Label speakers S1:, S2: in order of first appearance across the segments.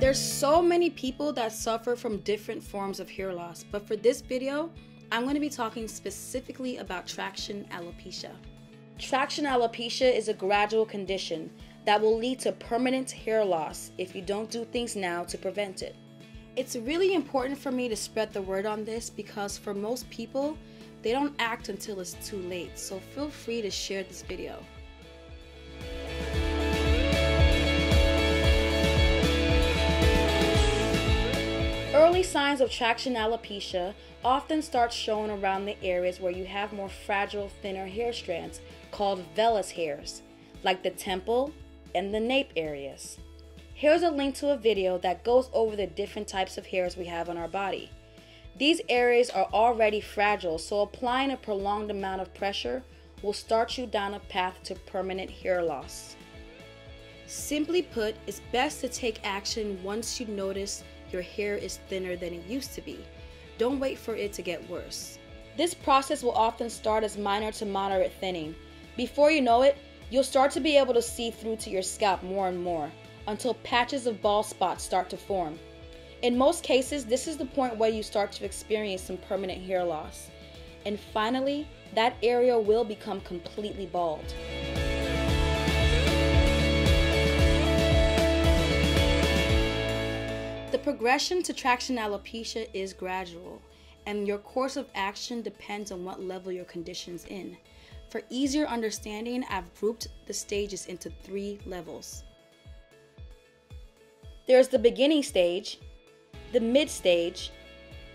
S1: There's so many people that suffer from different forms of hair loss, but for this video, I'm going to be talking specifically about traction alopecia. Traction alopecia is a gradual condition that will lead to permanent hair loss if you don't do things now to prevent it. It's really important for me to spread the word on this because for most people, they don't act until it's too late, so feel free to share this video. Early signs of traction alopecia often start showing around the areas where you have more fragile, thinner hair strands called vellus hairs, like the temple and the nape areas. Here's a link to a video that goes over the different types of hairs we have on our body. These areas are already fragile, so applying a prolonged amount of pressure will start you down a path to permanent hair loss. Simply put, it's best to take action once you notice your hair is thinner than it used to be. Don't wait for it to get worse. This process will often start as minor to moderate thinning. Before you know it, you'll start to be able to see through to your scalp more and more until patches of bald spots start to form. In most cases, this is the point where you start to experience some permanent hair loss. And finally, that area will become completely bald. The progression to traction alopecia is gradual, and your course of action depends on what level your condition's in. For easier understanding, I've grouped the stages into 3 levels. There's the beginning stage, the mid stage,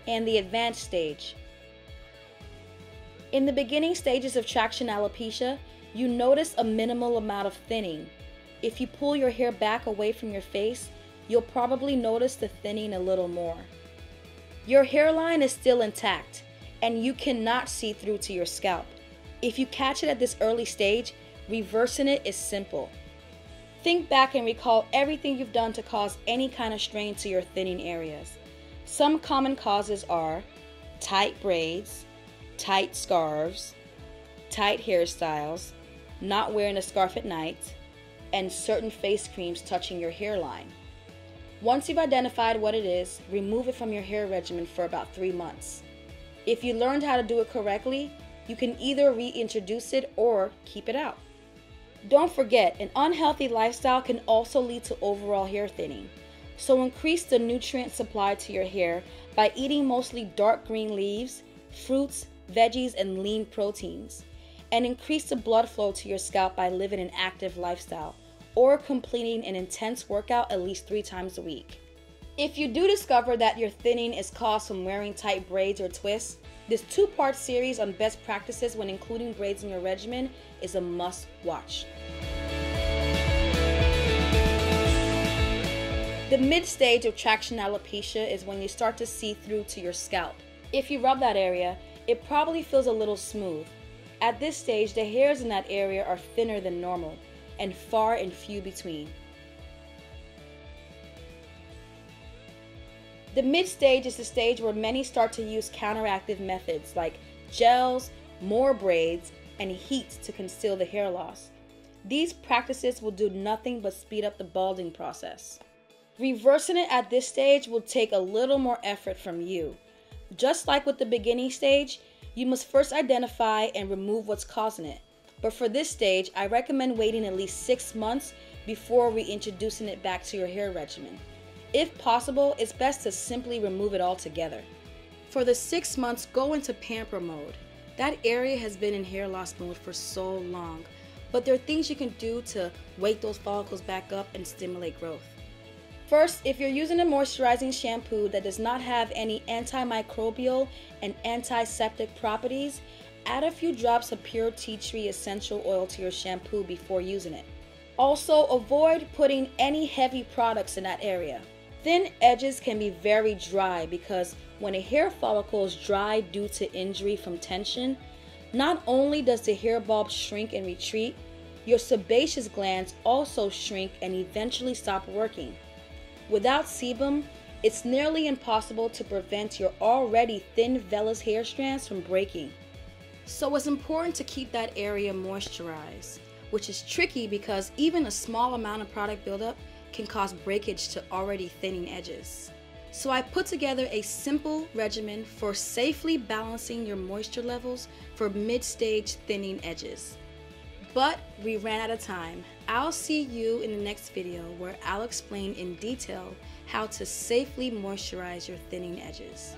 S1: and the advanced stage. In the beginning stages of traction alopecia, you notice a minimal amount of thinning. If you pull your hair back away from your face, you'll probably notice the thinning a little more. Your hairline is still intact, and you cannot see through to your scalp. If you catch it at this early stage, reversing it is simple. Think back and recall everything you've done to cause any kind of strain to your thinning areas. Some common causes are tight braids, tight scarves, tight hairstyles, not wearing a scarf at night, and certain face creams touching your hairline. Once you've identified what it is, remove it from your hair regimen for about 3 months. If you learned how to do it correctly, you can either reintroduce it or keep it out. Don't forget, an unhealthy lifestyle can also lead to overall hair thinning. So increase the nutrient supply to your hair by eating mostly dark green leaves, fruits, veggies, and lean proteins. And increase the blood flow to your scalp by living an active lifestyle or completing an intense workout at least 3 times a week. If you do discover that your thinning is caused from wearing tight braids or twists, this 2-part series on best practices when including braids in your regimen is a must watch. The mid stage of traction alopecia is when you start to see through to your scalp. If you rub that area, it probably feels a little smooth. At this stage, the hairs in that area are thinner than normal and far and few between. The mid stage is the stage where many start to use counteractive methods like gels, more braids, and heat to conceal the hair loss. These practices will do nothing but speed up the balding process. Reversing it at this stage will take a little more effort from you. Just like with the beginning stage, you must first identify and remove what's causing it. But for this stage, I recommend waiting at least 6 months before reintroducing it back to your hair regimen. If possible, it's best to simply remove it altogether. For the 6 months, go into pamper mode. That area has been in hair loss mode for so long, but there are things you can do to wake those follicles back up and stimulate growth. First, if you're using a moisturizing shampoo that does not have any antimicrobial and antiseptic properties, add a few drops of pure tea tree essential oil to your shampoo before using it. Also, avoid putting any heavy products in that area. Thin edges can be very dry because when a hair follicle is dry due to injury from tension, not only does the hair bulb shrink and retreat, your sebaceous glands also shrink and eventually stop working. Without sebum, it's nearly impossible to prevent your already thin vellus hair strands from breaking. So it's important to keep that area moisturized, which is tricky because even a small amount of product buildup can cause breakage to already thinning edges. So I put together a simple regimen for safely balancing your moisture levels for mid-stage thinning edges. But we ran out of time. I'll see you in the next video where I'll explain in detail how to safely moisturize your thinning edges.